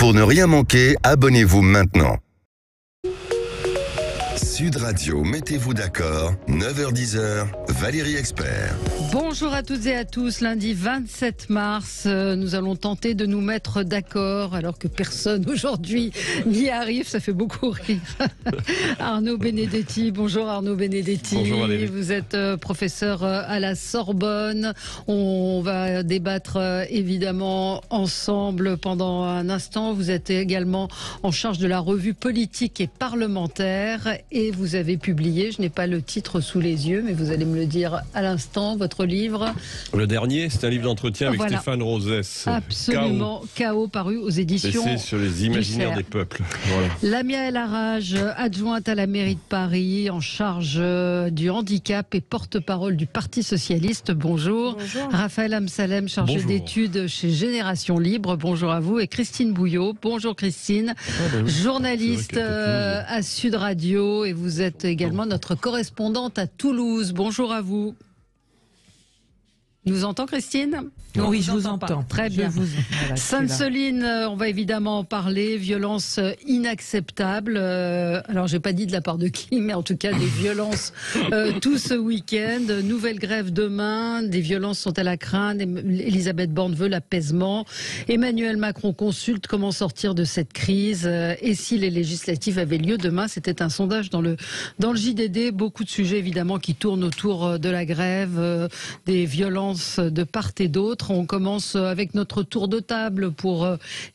Pour ne rien manquer, abonnez-vous maintenant. Sud Radio, mettez-vous d'accord, 9h-10h, Valérie Expert. Bonjour à toutes et à tous, lundi 27 mars, nous allons tenter de nous mettre d'accord alors que personne aujourd'hui n'y arrive, ça fait beaucoup rire. Arnaud Benedetti, bonjour Arnaud Benedetti. Bonjour Valérie. Vous êtes professeur à la Sorbonne, on va débattre évidemment ensemble pendant un instant. Vous êtes également en charge de la revue politique et parlementaire et vous avez publié, je n'ai pas le titre sous les yeux, mais vous allez me le dire à l'instant, votre livre. Le dernier, c'est un livre d'entretien avec Stéphane Rosès. Absolument, Chaos, paru aux éditions. C'est sur les imaginaires des peuples. Voilà. Lamia El Harraj, adjointe à la mairie de Paris, en charge du handicap et porte-parole du Parti Socialiste. Bonjour. Bonjour. Raphaël Amsalem, chargé d'études chez Génération Libre. Bonjour à vous. Et Christine Bouillot. Bonjour Christine. Journaliste à Sud Radio. Et vous êtes également notre correspondante à Toulouse. Bonjour à vous. Nous entend Christine ? Oui, je vous entends. Très bien. Sainte-Soline, on va évidemment en parler. Violence inacceptable. Alors, j'ai pas dit de la part de qui, mais en tout cas, des violences tout ce week-end. Nouvelle grève demain. Des violences sont à la crainte. Elisabeth Borne veut l'apaisement. Emmanuel Macron consulte comment sortir de cette crise. Et si les législatives avaient lieu demain, c'était un sondage dans le JDD. Beaucoup de sujets, évidemment, qui tournent autour de la grève, des violences de part et d'autre. On commence avec notre tour de table pour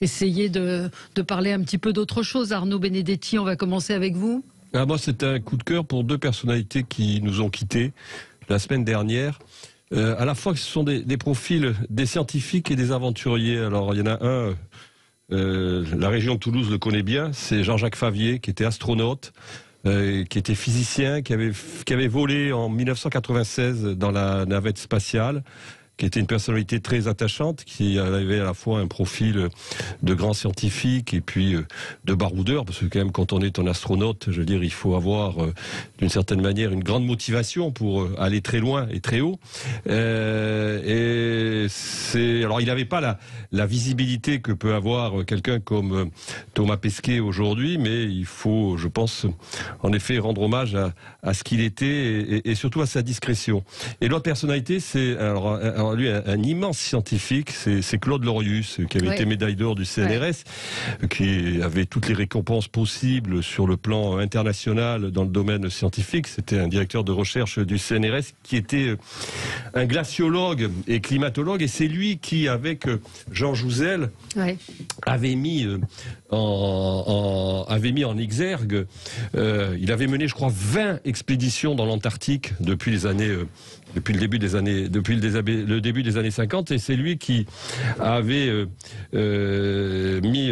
essayer de parler un petit peu d'autre chose. Arnaud Benedetti, on va commencer avec vous. Moi, c'est un coup de cœur pour deux personnalités qui nous ont quittés la semaine dernière. À la fois, ce sont des profils, des scientifiques et des aventuriers. Alors, il y en a un, la région de Toulouse le connaît bien, c'est Jean-Jacques Favier, qui était astronaute. Qui était physicien, qui avait volé en 1996 dans la navette spatiale, qui était une personnalité très attachante, qui avait à la fois un profil de grand scientifique et puis de baroudeur, parce que quand même quand on est un astronaute, je veux dire, il faut avoir d'une certaine manière une grande motivation pour aller très loin et très haut. Alors il n'avait pas la visibilité que peut avoir quelqu'un comme Thomas Pesquet aujourd'hui, mais il faut, je pense, en effet rendre hommage à ce qu'il était et surtout à sa discrétion. Et l'autre personnalité, c'est alors lui un immense scientifique, c'est Claude Lorius, qui avait été médaille d'or du CNRS, qui avait toutes les récompenses possibles sur le plan international dans le domaine scientifique. C'était un directeur de recherche du CNRS qui était un glaciologue et climatologue, et c'est lui qui, avec Jean Jouzel, avait mis en exergue, il avait mené, je crois, 20 expéditions dans l'Antarctique depuis le début des années 50, et c'est lui qui avait mis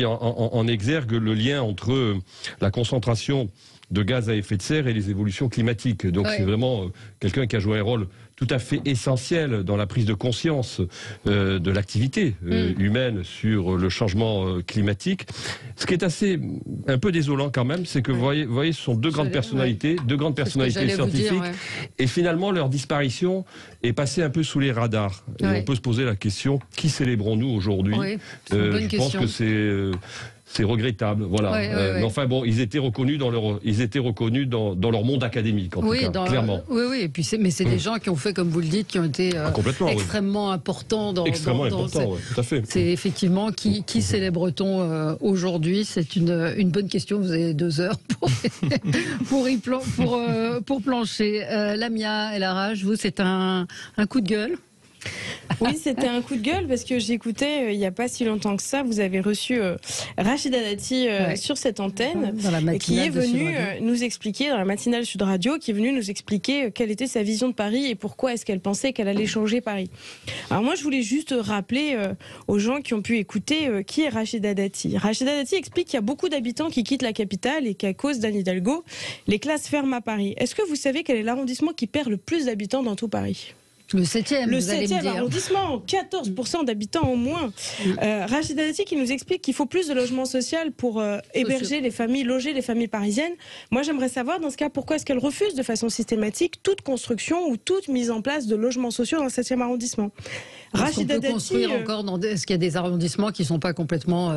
en exergue le lien entre la concentration de gaz à effet de serre et les évolutions climatiques. Donc c'est vraiment quelqu'un qui a joué un rôle tout à fait essentiel dans la prise de conscience de l'activité humaine sur le changement climatique. Ce qui est un peu désolant quand même, c'est que vous voyez, ce sont deux grandes personnalités scientifiques, et finalement leur disparition est passée un peu sous les radars. Et on peut se poser la question, qui célébrons-nous aujourd'hui ? Je pense que c'est regrettable, voilà. Mais enfin bon, ils étaient reconnus dans leur monde académique, en tout cas, clairement. Et puis mais c'est des gens qui ont fait, comme vous le dites, qui ont été extrêmement importants tout à fait. C'est effectivement qui célèbre-t-on aujourd'hui ? C'est une bonne question. Vous avez 2 heures pour plancher. Lamia El Harraj, vous, c'est un coup de gueule ? Oui, c'était un coup de gueule parce que j'écoutais il n'y a pas si longtemps que ça. Vous avez reçu Rachida Dati sur cette antenne, qui est venue nous expliquer, dans la matinale Sud Radio, qui est venue nous expliquer quelle était sa vision de Paris et pourquoi est-ce qu'elle pensait qu'elle allait changer Paris. Alors moi, je voulais juste rappeler aux gens qui ont pu écouter qui est Rachida Dati. Rachida Dati explique qu'il y a beaucoup d'habitants qui quittent la capitale et qu'à cause d'Anne Hidalgo, les classes ferment à Paris. Est-ce que vous savez quel est l'arrondissement qui perd le plus d'habitants dans tout Paris ? Le 7e, le 7e arrondissement, 14% d'habitants en moins. Rachida Dati qui nous explique qu'il faut plus de logements sociaux pour héberger les familles, loger les familles parisiennes. Moi, j'aimerais savoir, dans ce cas, pourquoi est-ce qu'elle refuse de façon systématique toute construction ou toute mise en place de logements sociaux dans le 7e arrondissement. Rachida Dati, construire encore est-ce qu'il y a des arrondissements qui ne sont pas complètement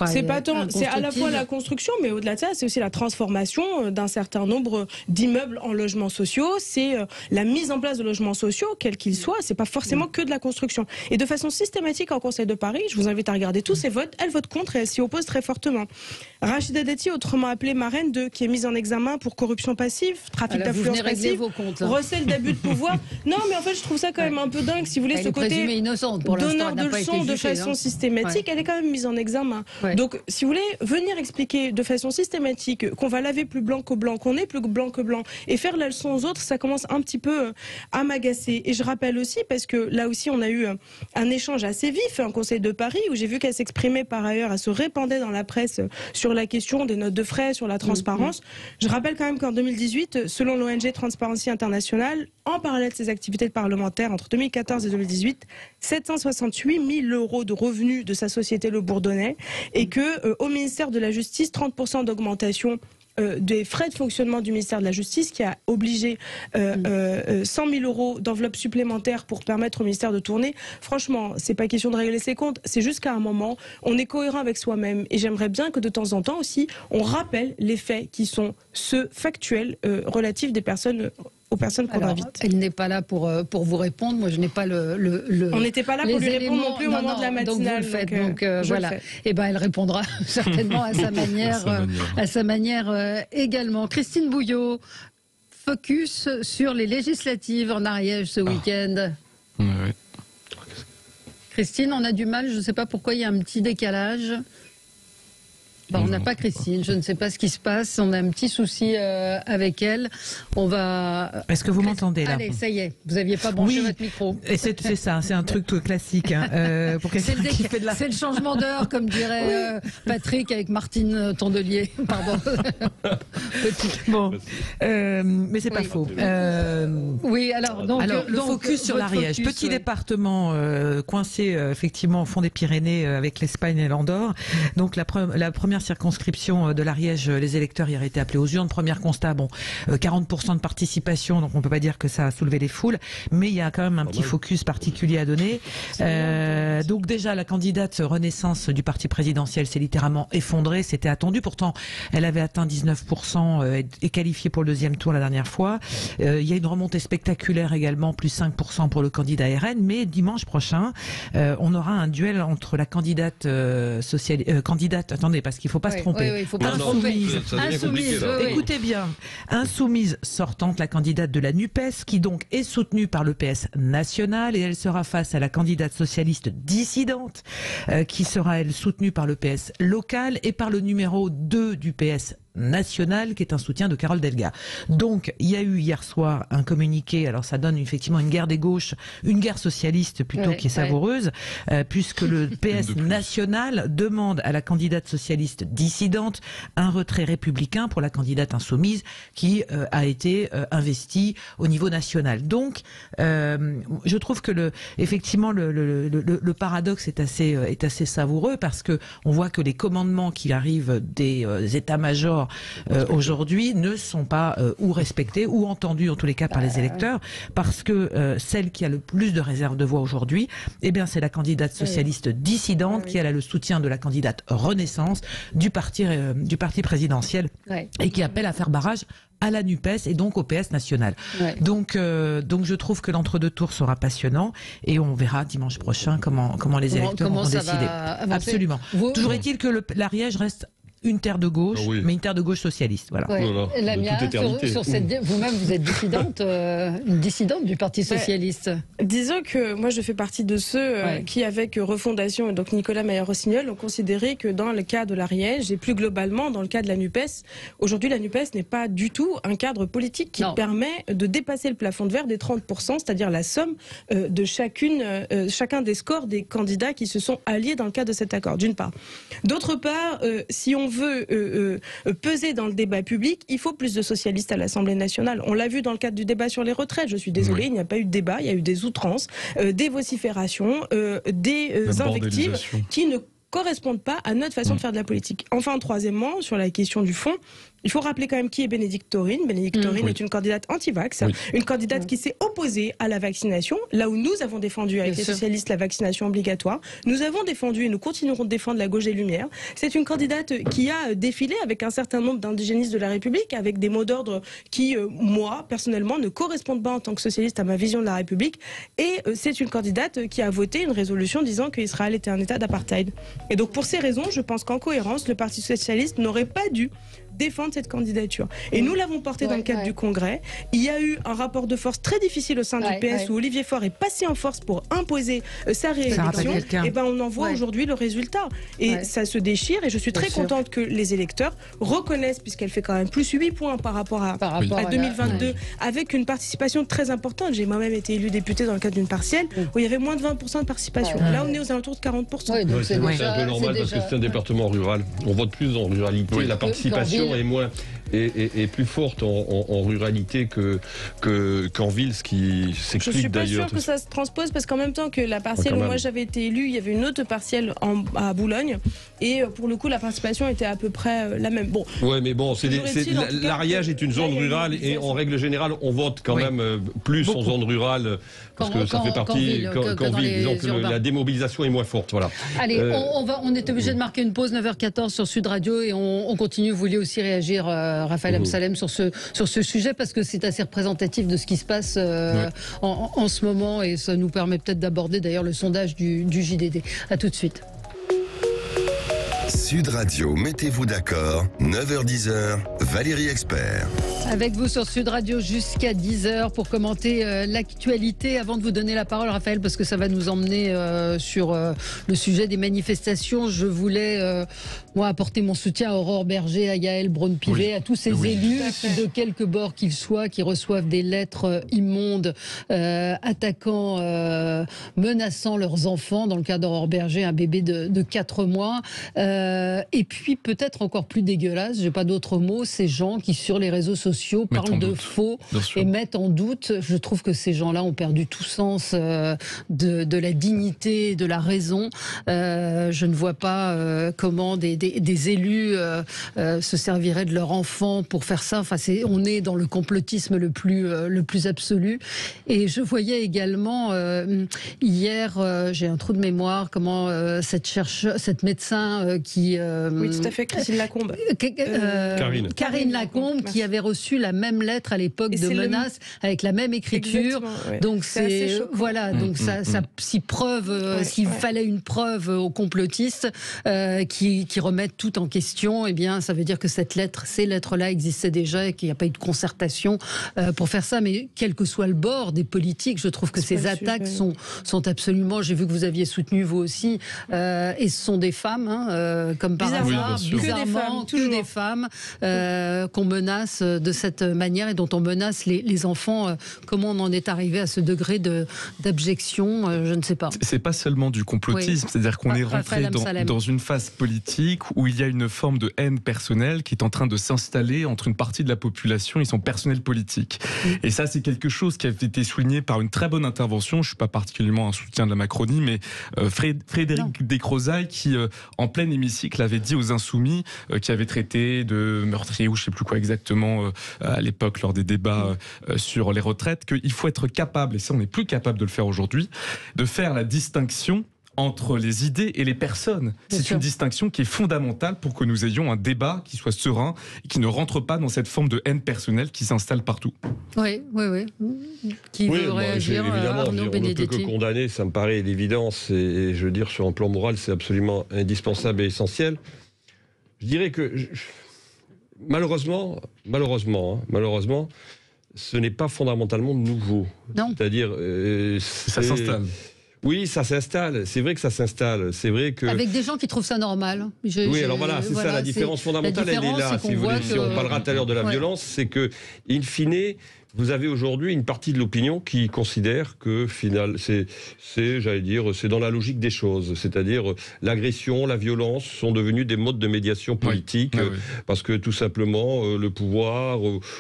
c'est à la fois la construction, mais au-delà de ça, c'est aussi la transformation d'un certain nombre d'immeubles en logements sociaux. C'est la mise en place de logements sociaux, quels qu'ils soient. C'est pas forcément que de la construction. Et de façon systématique en Conseil de Paris, je vous invite à regarder tous ces votes. Elle vote contre et elle s'y oppose très fortement. Rachida Dati, autrement appelée marraine qui est mise en examen pour corruption passive, trafic d'influence passive, recel d'abus de pouvoir. Non, mais en fait, je trouve ça quand même un peu dingue, si vous voulez, ce côté innocente pour donneur de leçons de façon systématique, elle est quand même mise en examen. Donc, si vous voulez, venir expliquer de façon systématique qu'on va laver plus blanc que blanc, qu'on est plus blanc que blanc, et faire la leçon aux autres, ça commence un petit peu à m'agacer. Et je rappelle aussi, parce que là aussi, on a eu un échange assez vif en Conseil de Paris, où j'ai vu qu'elle s'exprimait par ailleurs, elle se répandait dans la presse sur la question des notes de frais, sur la transparence. Je rappelle quand même qu'en 2018, selon l'ONG Transparency International, en parallèle de ses activités de parlementaire entre 2014 et 2018, 768 000 euros de revenus de sa société Le Bourdonnais, et que au ministère de la Justice, 30% d'augmentation des frais de fonctionnement du ministère de la Justice, qui a obligé 100 000 euros d'enveloppe supplémentaire pour permettre au ministère de tourner. Franchement, c'est pas question de régler ses comptes, c'est juste qu'à un moment, on est cohérent avec soi-même. Et j'aimerais bien que de temps en temps aussi, on rappelle les faits qui sont ceux factuels relatifs aux personnes qu'on invite. Elle n'est pas là pour vous répondre. Moi, je n'ai pas le on n'était pas là pour lui répondre non plus au moment de la matinale. Donc voilà. Et ben, elle répondra certainement à sa manière, également. Christine Bouillot, focus sur les législatives en Ariège ce week-end. Ouais. Christine, on a du mal. Je ne sais pas pourquoi il y a un petit décalage. On n'a pas Christine, je ne sais pas ce qui se passe, on a un petit souci avec elle. On va. Est-ce que vous m'entendez là? Allez, ça y est, vous n'aviez pas branché votre micro. Et c'est ça, c'est un truc tout classique. Hein, pour c'est le changement d'heure, comme dirait Patrick avec Martine Tondelier. Pardon. Bon, mais c'est pas faux. Oui, alors le focus sur l'Ariège, petit département coincé effectivement au fond des Pyrénées avec l'Espagne et l'Andorre. Donc la première circonscription de l'Ariège, les électeurs y auraient été appelés aux urnes. Premier constat, 40% de participation, donc on peut pas dire que ça a soulevé les foules, mais il y a quand même un petit focus particulier à donner. Donc déjà, la candidate Renaissance du parti présidentiel s'est littéralement effondrée, c'était attendu. Pourtant, elle avait atteint 19% et qualifiée pour le deuxième tour la dernière fois. Il y a une remontée spectaculaire également, plus 5% pour le candidat RN, mais dimanche prochain, on aura un duel entre la candidate attendez, parce qu'il ne faut pas se tromper. Oui, il faut pas insoumise. Écoutez bien, insoumise sortante, la candidate de la NUPES, qui donc est soutenue par le PS national, et elle sera face à la candidate socialiste dissidente, qui sera elle soutenue par le PS local et par le numéro 2 du PS national, qui est un soutien de Carole Delga. Donc, il y a eu hier soir un communiqué, alors ça donne effectivement une guerre des gauches, une guerre socialiste plutôt qui est savoureuse, puisque le PS national demande à la candidate socialiste dissidente un retrait républicain pour la candidate insoumise qui a été investie au niveau national. Donc, je trouve que effectivement le paradoxe est assez savoureux, parce que on voit que les commandements qui arrivent des états-majors aujourd'hui ne sont pas ou respectés ou entendus en tous les cas par les électeurs, parce que celle qui a le plus de réserve de voix aujourd'hui, c'est la candidate socialiste dissidente qui a le soutien de la candidate Renaissance du parti présidentiel et qui appelle à faire barrage à la NUPES et donc au PS national. Donc je trouve que l'entre-deux tours sera passionnant, et on verra dimanche prochain comment les électeurs vont décider. Absolument. Toujours est-il que l'Ariège reste une terre de gauche, mais une terre de gauche socialiste. Voilà. Lamia, vous-même, vous êtes dissidente, une dissidente du Parti socialiste. Disons que moi, je fais partie de ceux qui, avec Refondation et donc Nicolas Maillard-Rossignol, ont considéré que dans le cas de l'Ariège et plus globalement dans le cas de la NUPES, aujourd'hui, la NUPES n'est pas du tout un cadre politique qui permet de dépasser le plafond de verre des 30%, c'est-à-dire la somme de chacun des scores des candidats qui se sont alliés dans le cadre de cet accord, d'une part. D'autre part, si on veut peser dans le débat public, il faut plus de socialistes à l'Assemblée nationale. On l'a vu dans le cadre du débat sur les retraites. Je suis désolée, il n'y a pas eu de débat, il y a eu des outrances, des vociférations, des invectives qui ne correspondent pas à notre façon de faire de la politique. Enfin, troisièmement, sur la question du fond, il faut rappeler quand même qui est Bénédicte Taurine. Bénédicte Taurine est une candidate anti-vax, une candidate qui s'est opposée à la vaccination, là où nous avons défendu avec les socialistes la vaccination obligatoire. Nous avons défendu et nous continuerons de défendre la gauche des Lumières. C'est une candidate qui a défilé avec un certain nombre d'indigénistes de la République, avec des mots d'ordre qui, moi, personnellement, ne correspondent pas en tant que socialiste à ma vision de la République. Et c'est une candidate qui a voté une résolution disant qu'Israël était un État d'apartheid. Et donc, pour ces raisons, je pense qu'en cohérence, le Parti socialiste n'aurait pas dû défendre cette candidature. Et nous l'avons porté dans le cadre du Congrès. Il y a eu un rapport de force très difficile au sein du PS où Olivier Faure est passé en force pour imposer sa réélection. Et ben on en voit aujourd'hui le résultat. Et ça se déchire. Et je suis très contente que les électeurs reconnaissent, puisqu'elle fait quand même plus 8 points par rapport à 2022, avec une participation très importante. J'ai moi-même été élue députée dans le cadre d'une partielle où il y avait moins de 20% de participation. Là, on est aux alentours de 40%. C'est un peu normal parce que c'est un département rural. On vote plus en ruralité. La participation est plus forte en ruralité qu'en ville, ce qui s'explique d'ailleurs. Je suis pas sûre que ça se transpose parce qu'en même temps que la partielle où moi j'avais été élue, il y avait une autre partielle à Boulogne et pour le coup la participation était à peu près la même. Bon. Ouais, mais bon, l'Ariège est une zone rurale et en règle générale on vote quand même plus en zone rurale parce que ça fait partie qu'en ville. Disons que la démobilisation est moins forte. Voilà. Allez, on est obligé de marquer une pause 9h14 sur Sud Radio et on continue. Vous vouliez aussi réagir, Raphaël Amsalem, sur ce sujet parce que c'est assez représentatif de ce qui se passe en ce moment et ça nous permet peut-être d'aborder d'ailleurs le sondage du JDD. À tout de suite. Sud Radio, mettez-vous d'accord, 9h-10h, Valérie Expert. Avec vous sur Sud Radio jusqu'à 10h pour commenter l'actualité. Avant de vous donner la parole, Raphaël, parce que ça va nous emmener sur le sujet des manifestations, je voulais moi apporter mon soutien à Aurore Berger, à Yael Braun-Pivet, à tous ces élus, de quelque bord qu'ils soient, qui reçoivent des lettres immondes, attaquant, menaçant leurs enfants. Dans le cas d'Aurore Berger, un bébé de 4 mois. Et puis peut-être encore plus dégueulasse, j'ai pas d'autres mots, ces gens qui sur les réseaux sociaux parlent de faux et mettent en doute. Je trouve que ces gens-là ont perdu tout sens de la dignité, de la raison. Je ne vois pas comment des élus se serviraient de leur enfant pour faire ça. Enfin, on est dans le complotisme le plus absolu. Et je voyais également hier, j'ai un trou de mémoire, comment cette médecin qui... oui, tout à fait, Christine Lacombe. Karine Lacombe, qui avait reçu la même lettre à l'époque de menace, avec la même écriture. Donc c'est voilà, donc ça s'y preuve, s'il fallait une preuve aux complotistes qui remettent tout en question, eh bien ça veut dire que ces lettres-là existaient déjà et qu'il n'y a pas eu de concertation pour faire ça. Mais quel que soit le bord des politiques, je trouve que ces attaques sont absolument... J'ai vu que vous aviez soutenu vous aussi, et ce sont des femmes, comme par hasard, bizarrement, que des femmes qu'on menace de cette manière et dont on menace les enfants. Comment on en est arrivé à ce degré d'abjection, je ne sais pas. C'est pas seulement du complotisme, c'est-à-dire qu'on est rentré dans une phase politique où il y a une forme de haine personnelle qui est en train de s'installer entre une partie de la population et son personnel politique. Et ça, c'est quelque chose qui a été souligné par une très bonne intervention. Je suis pas particulièrement un soutien de la Macronie, mais Frédéric Descrozaille qui, en plein hémicycle, avait dit aux Insoumis, qui avaient traité de meurtrier ou je sais plus quoi exactement à l'époque lors des débats sur les retraites, qu'il faut être capable, et ça on n'est plus capable de le faire aujourd'hui, de faire la distinction entre les idées et les personnes. C'est une distinction qui est fondamentale pour que nous ayons un débat qui soit serein et qui ne rentre pas dans cette forme de haine personnelle qui s'installe partout. Oui. Qui veut réagir, évidemment, Arnaud Benedetti. On ne peut que condamner, ça me paraît l'évidence, et je veux dire, sur un plan moral, c'est absolument indispensable et essentiel. Je dirais que, malheureusement, ce n'est pas fondamentalement nouveau. Non. C'est-à-dire... ça s'installe. Oui, ça s'installe. C'est vrai que ça s'installe. C'est vrai que... Avec des gens qui trouvent ça normal. Oui, alors voilà, c'est ça la différence fondamentale. Elle est là. Si on parlera tout à l'heure de la violence, c'est que, in fine, vous avez aujourd'hui une partie de l'opinion qui considère que c'est dans la logique des choses. C'est-à-dire l'agression, la violence sont devenus des modes de médiation politique parce que tout simplement le pouvoir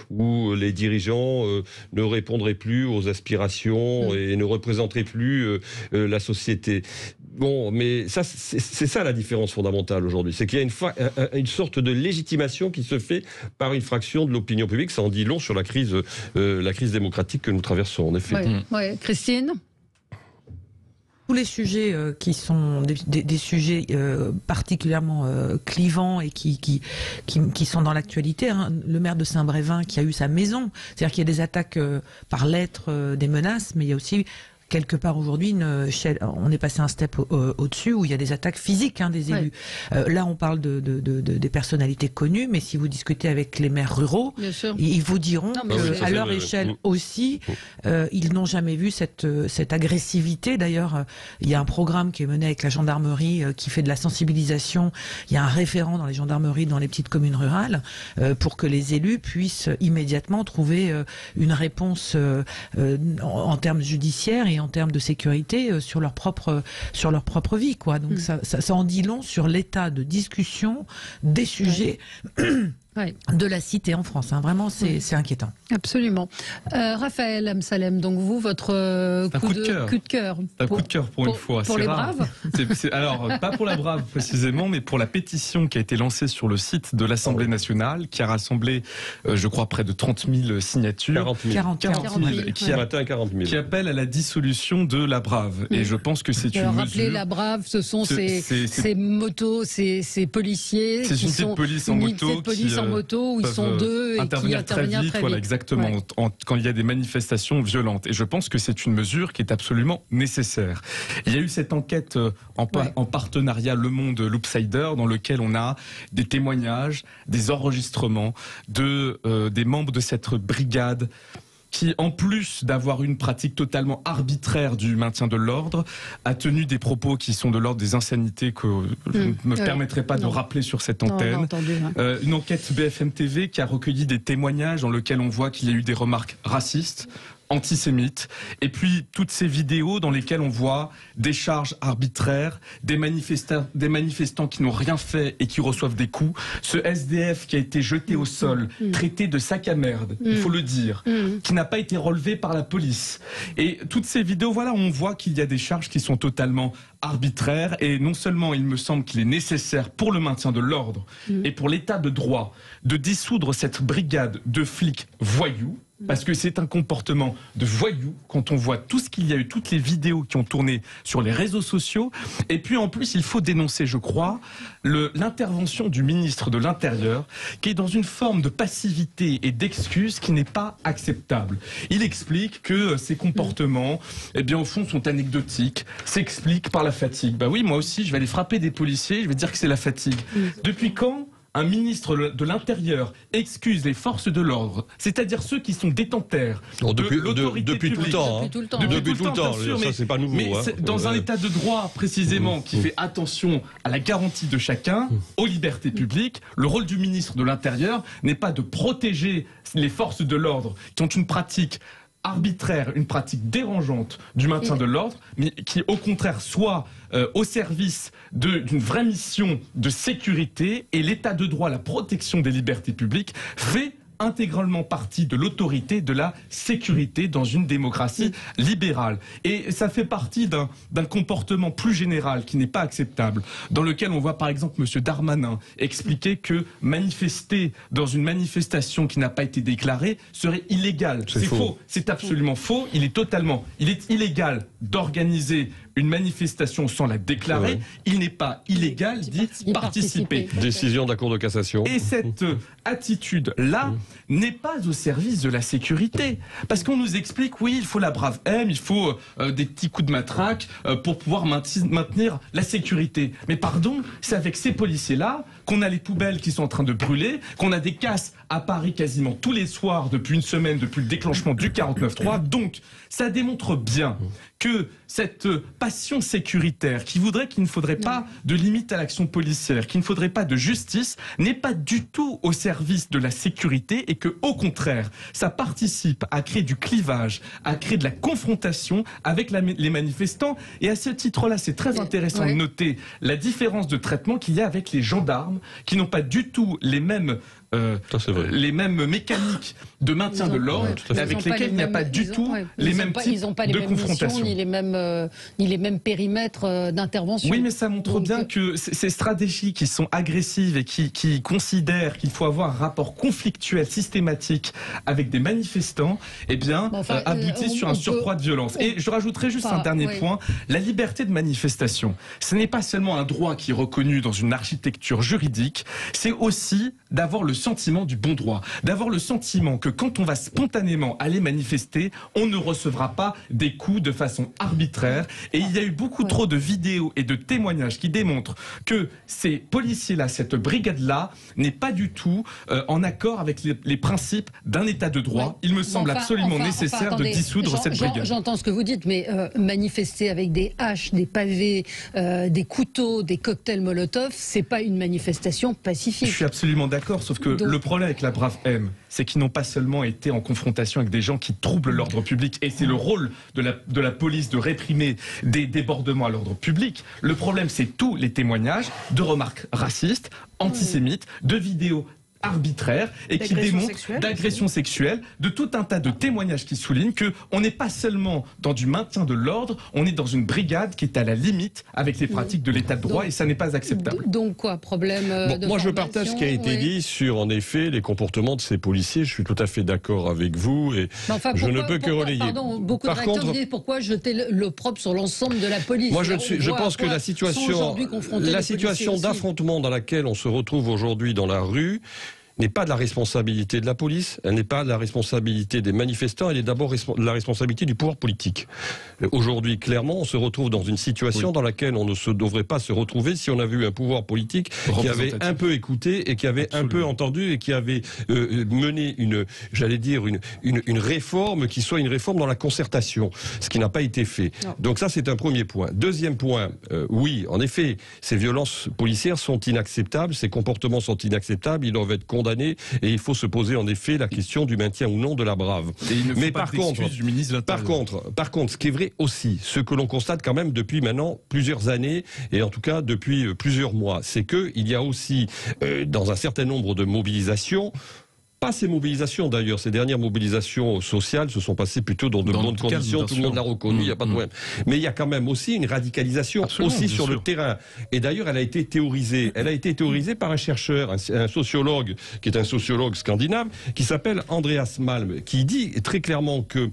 ou les dirigeants ne répondraient plus aux aspirations et ne représenteraient plus la société. bon, mais ça, c'est ça la différence fondamentale aujourd'hui. C'est qu'il y a une sorte de légitimation qui se fait par une fraction de l'opinion publique. Ça en dit long sur la crise démocratique que nous traversons, en effet. Ouais. Christine ? Tous les sujets qui sont des sujets particulièrement clivants et qui sont dans l'actualité, hein. Le maire de Saint-Brévin qui a eu sa maison, c'est-à-dire qu'il y a des attaques par lettres, des menaces, mais il y a aussi quelque part aujourd'hui, on est passé un step au-dessus où il y a des attaques physiques des élus. Là, on parle des personnalités connues, mais si vous discutez avec les maires ruraux, ils vous diront qu'à leur échelle aussi, ils n'ont jamais vu cette agressivité. D'ailleurs, il y a un programme qui est mené avec la gendarmerie qui fait de la sensibilisation. Il y a un référent dans les gendarmeries, dans les petites communes rurales, pour que les élus puissent immédiatement trouver une réponse en termes judiciaires et en termes de sécurité sur leur propre vie, quoi. Donc ça en dit long sur l'état de discussion des sujets de la cité en France. Vraiment, c'est inquiétant. Absolument. Raphaël Amsalem, donc vous, votre coup de cœur. Un coup de cœur pour une fois. Pour les braves. Alors, pas pour la brave précisément, mais pour la pétition qui a été lancée sur le site de l'Assemblée nationale, qui a rassemblé, je crois, près de 30 000 signatures. 40 000. Qui appelle à la dissolution de la brave. Et je pense que c'est une mesure... Rappelez, la brave, ce sont ces motos, ces policiers. Ces unités de police en moto où ils sont deux et intervenir qui interviennent très vite. Voilà, exactement, quand il y a des manifestations violentes. Et je pense que c'est une mesure qui est absolument nécessaire. Il y a eu cette enquête en partenariat Le Monde Loopsider, dans lequel on a des témoignages, des enregistrements des membres de cette brigade qui, en plus d'avoir une pratique totalement arbitraire du maintien de l'ordre, a tenu des propos qui sont de l'ordre des insanités que je ne me permettrai pas de rappeler sur cette antenne. Une enquête BFM TV qui a recueilli des témoignages dans lesquels on voit qu'il y a eu des remarques racistes, antisémites, et puis toutes ces vidéos dans lesquelles on voit des charges arbitraires, des manifestants qui n'ont rien fait et qui reçoivent des coups, ce SDF qui a été jeté au sol, traité de sac à merde, il faut le dire, qui n'a pas été relevé par la police. Et toutes ces vidéos, voilà, on voit qu'il y a des charges qui sont totalement arbitraires, et non seulement il me semble qu'il est nécessaire pour le maintien de l'ordre et pour l'état de droit de dissoudre cette brigade de flics voyous, parce que c'est un comportement de voyou quand on voit tout ce qu'il y a eu, toutes les vidéos qui ont tourné sur les réseaux sociaux. Et puis en plus, il faut dénoncer, je crois, l'intervention du ministre de l'Intérieur, qui est dans une forme de passivité et d'excuse qui n'est pas acceptable. Il explique que ces comportements, eh bien au fond, sont anecdotiques, s'expliquent par la fatigue. Bah oui, moi aussi, je vais aller frapper des policiers, je vais dire que c'est la fatigue. Depuis quand un ministre de l'Intérieur excuse les forces de l'ordre, c'est-à-dire ceux qui sont détenteurs de l'autorité depuis publique. Depuis tout le temps, ça c'est pas nouveau. Mais dans un état de droit précisément qui fait attention à la garantie de chacun, aux libertés publiques, le rôle du ministre de l'Intérieur n'est pas de protéger les forces de l'ordre qui ont une pratique arbitraire, une pratique dérangeante du maintien de l'ordre, mais qui au contraire soit au service d'une vraie mission de sécurité, et l'état de droit, la protection des libertés publiques fait intégralement partie de l'autorité de la sécurité dans une démocratie libérale. Et ça fait partie d'un comportement plus général qui n'est pas acceptable, dans lequel on voit par exemple M. Darmanin expliquer que manifester dans une manifestation qui n'a pas été déclarée serait illégal. C'est faux. C'est absolument faux. Il est illégal d'organiser une manifestation sans la déclarer. Il n'est pas illégal d'y participer. Décision de la Cour de cassation. Et cette attitude-là n'est pas au service de la sécurité. Parce qu'on nous explique, oui, il faut la brave M, il faut des petits coups de matraque pour pouvoir maintenir la sécurité. Mais pardon, c'est avec ces policiers-là qu'on a les poubelles qui sont en train de brûler, qu'on a des casses à Paris quasiment tous les soirs depuis une semaine, depuis le déclenchement du 49.3. Donc, ça démontre bien que cette passion sécuritaire qui voudrait qu'il ne faudrait pas de limite à l'action policière, qu'il ne faudrait pas de justice, n'est pas du tout au service de la sécurité, et que, au contraire, ça participe à créer du clivage, à créer de la confrontation avec les manifestants. Et à ce titre-là, c'est très intéressant de noter la différence de traitement qu'il y a avec les gendarmes, qui n'ont pas du tout les mêmes les mêmes mécaniques de maintien de l'ordre, avec lesquelles il n'y a pas du tout les mêmes types de confrontation. Ni les mêmes périmètres d'intervention. Oui, mais ça montre bien que ces stratégies qui sont agressives et qui considèrent qu'il faut avoir un rapport conflictuel systématique avec des manifestants, aboutissent sur un surcroît de violence. Et je rajouterai juste un dernier point, la liberté de manifestation. Ce n'est pas seulement un droit qui est reconnu dans une architecture juridique, c'est aussi d'avoir le sentiment du bon droit, d'avoir le sentiment que quand on va spontanément aller manifester, on ne recevra pas des coups de façon arbitraire. Et il y a eu beaucoup trop de vidéos et de témoignages qui démontrent que ces policiers-là, cette brigade-là, n'est pas du tout en accord avec les principes d'un état de droit. Il me semble absolument nécessaire de dissoudre cette brigade. J'entends ce que vous dites, mais manifester avec des haches, des pavés, des couteaux, des cocktails Molotov, c'est pas une manifestation pacifique. Je suis absolument d'accord, sauf que le problème avec la Brave M, c'est qu'ils n'ont pas seulement été en confrontation avec des gens qui troublent l'ordre public, et c'est le rôle de la police de réprimer des débordements à l'ordre public. Le problème, c'est tous les témoignages de remarques racistes, antisémites, de vidéos arbitraire et qui démontre d'agressions sexuelles, de tout un tas de témoignages qui soulignent qu'on n'est pas seulement dans du maintien de l'ordre, on est dans une brigade qui est à la limite avec les pratiques de l'état de droit et ça n'est pas acceptable. Donc quoi, problème de moi je partage ce qui a été dit sur en effet les comportements de ces policiers, je suis tout à fait d'accord avec vous et je ne peux que relayer. Pardon, beaucoup de réacteurs disent pourquoi jeter l'opprobre sur l'ensemble de la police. Moi je pense que la situation d'affrontement dans laquelle on se retrouve aujourd'hui dans la rue n'est pas de la responsabilité de la police, elle n'est pas de la responsabilité des manifestants, elle est d'abord de la responsabilité du pouvoir politique. Aujourd'hui, clairement, on se retrouve dans une situation dans laquelle on ne devrait pas se retrouver si on avait eu un pouvoir politique qui avait un peu écouté et qui avait un peu entendu et qui avait mené une réforme qui soit une réforme dans la concertation, ce qui n'a pas été fait. Non. Donc ça, c'est un premier point. Deuxième point, oui, en effet, ces violences policières sont inacceptables, ces comportements sont inacceptables, ils doivent être condamnés et il faut se poser en effet la question du maintien ou non de la Brave. Mais par contre, ce qui est vrai aussi, ce que l'on constate quand même depuis maintenant plusieurs années et en tout cas depuis plusieurs mois, c'est qu'il y a aussi dans un certain nombre de mobilisations, pas ces mobilisations d'ailleurs, ces dernières mobilisations sociales se sont passées plutôt dans de bonnes conditions, tout le monde l'a reconnu, il n'y a pas de problème. Mais il y a quand même aussi une radicalisation aussi sur le terrain. Et d'ailleurs, elle a été théorisée. Elle a été théorisée par un chercheur, un sociologue, qui est un sociologue scandinave, qui s'appelle Andreas Malm, qui dit très clairement que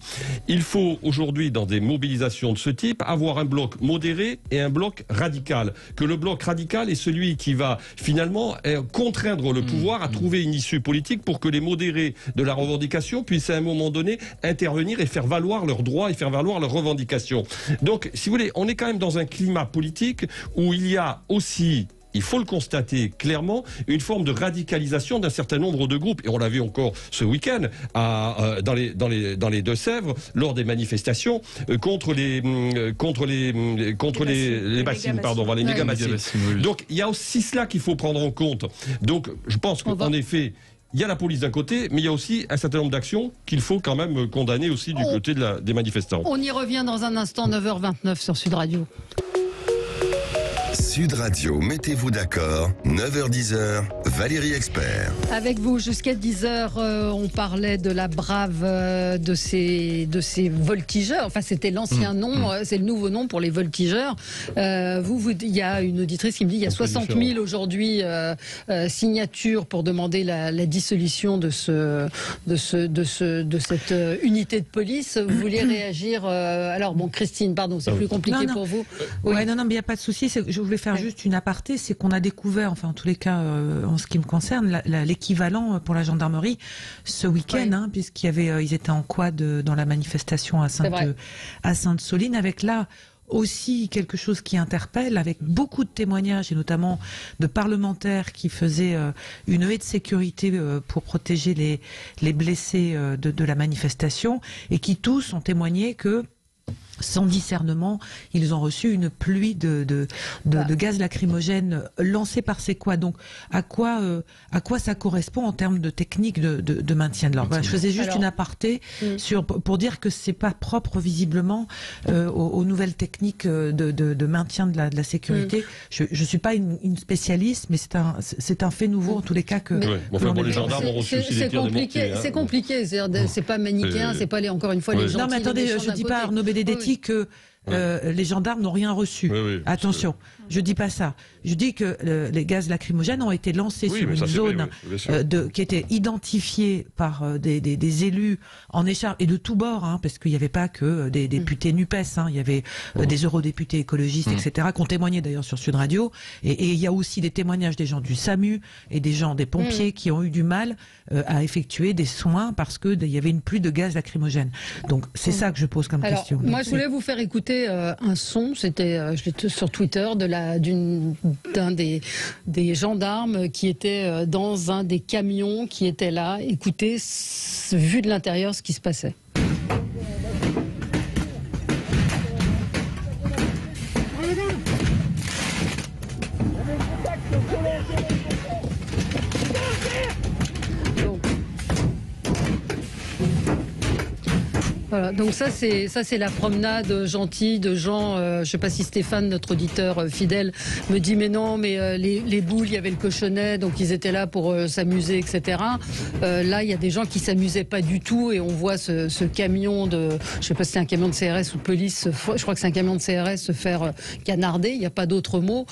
il faut aujourd'hui, dans des mobilisations de ce type, avoir un bloc modéré et un bloc radical. Que le bloc radical est celui qui va finalement contraindre le pouvoir à trouver une issue politique pour que les modérés de la revendication puissent à un moment donné intervenir et faire valoir leurs droits et faire valoir leurs revendications. Donc, si vous voulez, on est quand même dans un climat politique où il y a aussi, il faut le constater clairement, une forme de radicalisation d'un certain nombre de groupes. Et on l'a vu encore ce week-end dans les Deux-Sèvres, lors des manifestations contre les bassines, pardon, les méga-bassines. Donc, il y a aussi cela qu'il faut prendre en compte. Donc, je pense qu'en effet, il y a la police d'un côté, mais il y a aussi un certain nombre d'actions qu'il faut quand même condamner aussi du côté des manifestants. On y revient dans un instant, 9h29 sur Sud Radio. Sud Radio, mettez-vous d'accord, 9h-10h, Valérie Expert. Avec vous jusqu'à 10h, on parlait de la Brave, de ces voltigeurs. Enfin, c'était l'ancien nom, c'est le nouveau nom pour les voltigeurs. Il y a une auditrice qui me dit qu'il y a 60 000 aujourd'hui signatures pour demander la dissolution de cette unité de police. Vous vouliez réagir alors bon, Christine, pardon, c'est plus compliqué pour vous. Oui. Non, mais il n'y a pas de souci. Je voulais faire juste une aparté, c'est qu'on a découvert, enfin en tous les cas, en ce qui me concerne, l'équivalent pour la gendarmerie ce week-end, puisqu'ils étaient en quad dans la manifestation à Sainte-Soline, avec là aussi quelque chose qui interpelle, avec beaucoup de témoignages et notamment de parlementaires qui faisaient une haie de sécurité pour protéger les blessés de la manifestation et qui tous ont témoigné que sans discernement, ils ont reçu une pluie de gaz lacrymogène lancés par ces quads. Donc, à quoi ça correspond en termes de technique de maintien de l'ordre? Voilà, je faisais juste une aparté pour dire que c'est pas propre visiblement aux nouvelles techniques de maintien de la sécurité. Je suis pas une spécialiste, mais c'est un fait nouveau en tous les cas que. Les gendarmes ont reçu aussi des tirs démontés. C'est compliqué. C'est pas manichéen. C'est pas encore une fois les gens. Non, mais attendez, je dis pas Arnaud Benedetti que les gendarmes n'ont rien reçu. Attention, je dis pas ça. Je dis que les gaz lacrymogènes ont été lancés sur une zone qui était identifiée par des élus en écharpe et de tous bords, parce qu'il n'y avait pas que des députés NUPES, il y avait des eurodéputés écologistes, etc., qui ont témoigné d'ailleurs sur Sud Radio. Et il y a aussi des témoignages des gens du SAMU et des pompiers qui ont eu du mal à effectuer des soins parce qu'il y avait une pluie de gaz lacrymogène. Donc c'est ça que je pose comme question. Moi, je voulais vous faire écouter un son, c'était je l'ai sur Twitter, d'un des gendarmes qui était dans un des camions qui était là. Écoutez, vu de l'intérieur, ce qui se passait. Voilà, donc ça c'est la promenade gentille de gens. Je sais pas si Stéphane, notre auditeur fidèle, me dit mais non, mais les boules, il y avait le cochonnet, donc ils étaient là pour s'amuser, etc. Là, il y a des gens qui s'amusaient pas du tout et on voit ce camion je sais pas si c'est un camion de CRS ou de police. Je crois que c'est un camion de CRS se faire canarder. Il n'y a pas d'autre mot.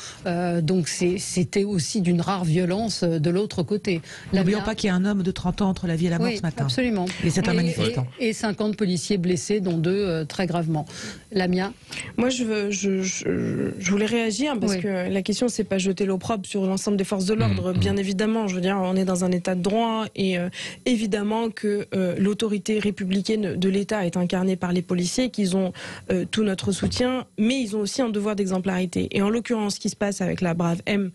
Donc c'était aussi d'une rare violence de l'autre côté. N'oublions pas qu'il y a un homme de 30 ans entre la vie et la mort ce matin. Absolument. Et c'est un manifestant. Et 50 policiers blessés, dont 2 très gravement. Lamia? Moi, je voulais réagir parce que la question, c'est pas jeter l'opprobre sur l'ensemble des forces de l'ordre. Bien évidemment, je veux dire, on est dans un état de droit et évidemment que l'autorité républicaine de l'État est incarnée par les policiers, qu'ils ont tout notre soutien, mais ils ont aussi un devoir d'exemplarité. Et en l'occurrence, ce qui se passe avec la Brave M,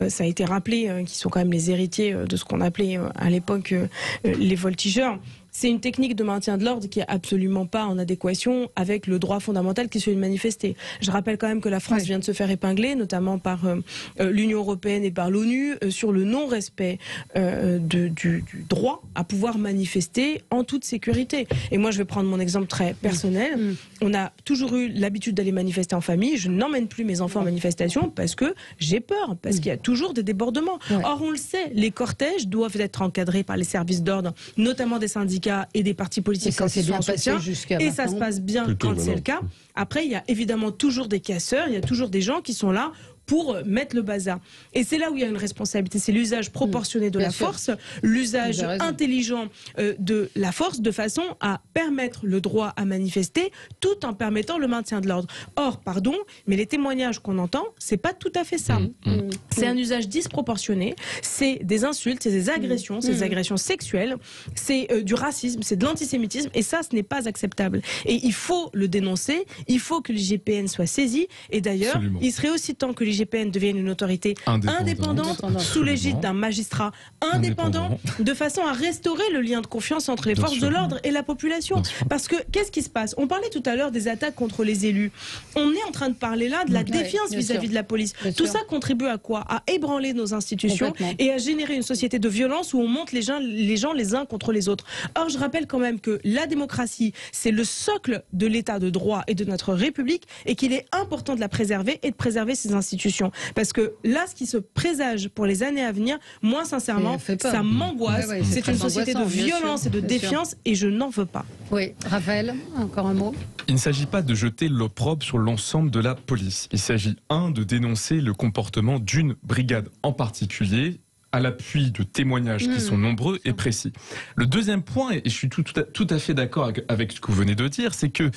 ça a été rappelé, qui sont quand même les héritiers de ce qu'on appelait à l'époque les voltigeurs. C'est une technique de maintien de l'ordre qui est absolument pas en adéquation avec le droit fondamental qui est celui de manifester. Je rappelle quand même que la France vient de se faire épingler, notamment par l'Union européenne et par l'ONU, sur le non-respect du droit à pouvoir manifester en toute sécurité. Et moi, je vais prendre mon exemple très personnel. On a toujours eu l'habitude d'aller manifester en famille. Je n'emmène plus mes enfants en manifestation parce que j'ai peur, parce qu'il y a toujours des débordements. Or, on le sait, les cortèges doivent être encadrés par les services d'ordre, notamment des syndicats et des partis politiques quand ils sont en soutien, et ça se passe bien quand c'est le cas. Après, il y a évidemment toujours des casseurs, il y a toujours des gens qui sont là pour mettre le bazar. Et c'est là où il y a une responsabilité, c'est l'usage proportionné de la force, l'usage intelligent de la force, de façon à permettre le droit à manifester, tout en permettant le maintien de l'ordre. Or, pardon, mais les témoignages qu'on entend, c'est pas tout à fait ça. C'est un usage disproportionné, c'est des insultes, c'est des agressions, c'est des agressions sexuelles, c'est du racisme, c'est de l'antisémitisme, et ça, ce n'est pas acceptable. Et il faut le dénoncer, il faut que l'IGPN soit saisi, et d'ailleurs, il serait aussi temps que l'IGPN devienne une autorité indépendante sous l'égide d'un magistrat indépendant, de façon à restaurer le lien de confiance entre les forces de l'ordre et la population. Parce que, qu'est-ce qui se passe? On parlait tout à l'heure des attaques contre les élus. On est en train de parler là de la défiance vis-à-vis de la police. Tout ça contribue à quoi? À ébranler nos institutions et à générer une société de violence où on monte les gens les uns contre les autres. Or, je rappelle quand même que la démocratie, c'est le socle de l'état de droit et de notre République, et qu'il est important de la préserver et de préserver ses institutions. Parce que là, ce qui se présage pour les années à venir, moi, sincèrement, ça m'angoisse. C'est une société de violence et de défiance, et je n'en veux pas. Oui, Raphaël, encore un mot. Il ne s'agit pas de jeter l'opprobre sur l'ensemble de la police. Il s'agit, de dénoncer le comportement d'une brigade en particulier, à l'appui de témoignages qui sont nombreux et précis. Le deuxième point, et je suis tout à fait d'accord avec ce que vous venez de dire, c'est que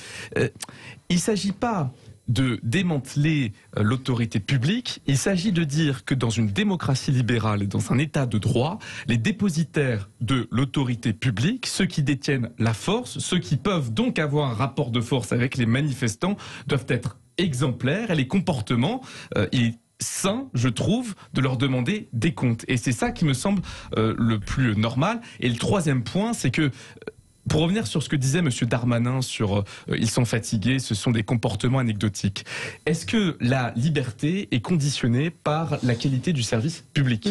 il ne s'agit pas de démanteler l'autorité publique, il s'agit de dire que dans une démocratie libérale et dans un état de droit, les dépositaires de l'autorité publique, ceux qui détiennent la force, ceux qui peuvent donc avoir un rapport de force avec les manifestants, doivent être exemplaires, et les comportements, il est sain, je trouve, de leur demander des comptes. Et c'est ça qui me semble le plus normal. Et le troisième point, c'est que Pour revenir sur ce que disait M. Darmanin sur ils sont fatigués, ce sont des comportements anecdotiques. Est-ce que la liberté est conditionnée par la qualité du service public ?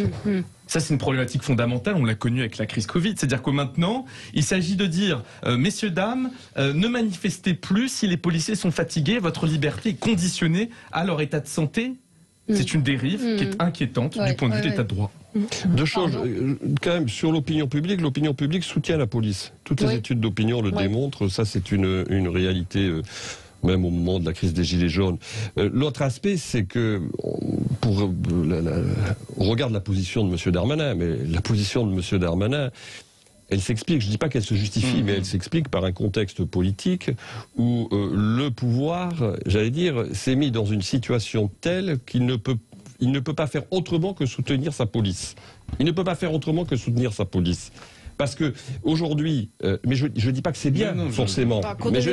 Ça, c'est une problématique fondamentale, on l'a connu avec la crise Covid. C'est-à-dire que maintenant, il s'agit de dire, messieurs, dames, ne manifestez plus si les policiers sont fatigués, votre liberté est conditionnée à leur état de santé. C'est une dérive qui est inquiétante du point de vue de l'état de droit. Deux choses, quand même, sur l'opinion publique soutient la police. Toutes les études d'opinion le démontrent, ça c'est une réalité, même au moment de la crise des Gilets jaunes. L'autre aspect, c'est que, on regarde la position de M. Darmanin, mais la position de M. Darmanin, elle s'explique, je ne dis pas qu'elle se justifie, mais elle s'explique par un contexte politique où le pouvoir, j'allais dire, s'est mis dans une situation telle qu'il ne peut pas faire autrement que soutenir sa police. Il ne peut pas faire autrement que soutenir sa police. Parce que aujourd'hui, mais je dis pas que c'est bien forcément. Mais je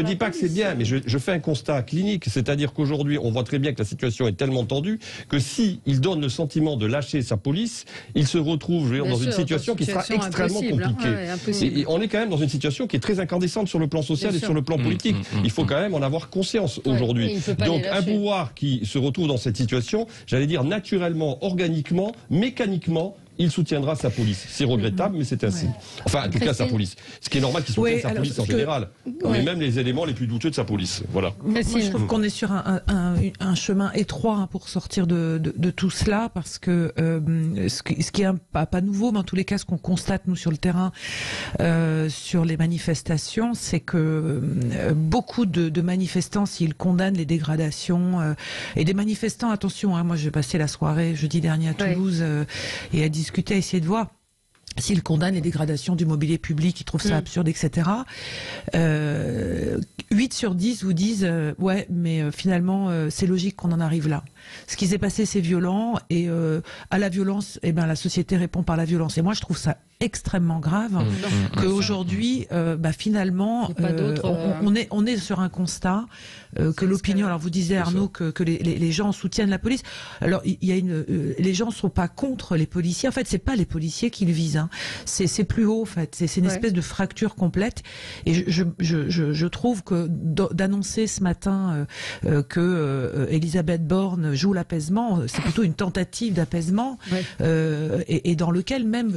dis pas que c'est bien, mais je fais un constat clinique, c'est-à-dire qu'aujourd'hui, on voit très bien que la situation est tellement tendue que si il donne le sentiment de lâcher sa police, il se retrouve dans une situation qui sera extrêmement compliquée. Et on est quand même dans une situation qui est très incandescente sur le plan social et sur le plan politique. Il faut quand même en avoir conscience aujourd'hui. Donc un pouvoir qui se retrouve dans cette situation, j'allais dire naturellement, organiquement, mécaniquement, il soutiendra sa police. C'est regrettable, mais c'est ainsi. Enfin, en tout cas, sa police. Ce qui est normal qu'il soutienne sa police en général. Mais même les éléments les plus douteux de sa police. Voilà. Moi, je trouve qu'on est sur un chemin étroit pour sortir de tout cela, parce que ce qui est pas nouveau, mais en tous les cas, ce qu'on constate, nous, sur le terrain, sur les manifestations, c'est que beaucoup de manifestants, s'ils condamnent les dégradations, et des manifestants, attention, moi, j'ai passé la soirée jeudi dernier à Toulouse, et à discuter, à essayer de voir s'ils condamnent les dégradations du mobilier public, ils trouvent ça absurde, etc. 8 sur 10 vous disent ouais, mais finalement c'est logique qu'on en arrive là. Ce qui s'est passé, c'est violent, et à la violence, la société répond par la violence. Et moi, je trouve ça extrêmement grave qu'aujourd'hui, finalement, on est sur un constat que l'opinion. Alors vous disiez, Arnaud, que les gens soutiennent la police. Alors il y a les gens sont pas contre les policiers. En fait, c'est pas les policiers qui le visent. C'est plus haut. En fait, c'est une espèce de fracture complète. Et je trouve que d'annoncer ce matin que Elisabeth Borne joue l'apaisement, c'est plutôt une tentative d'apaisement, et dans lequel même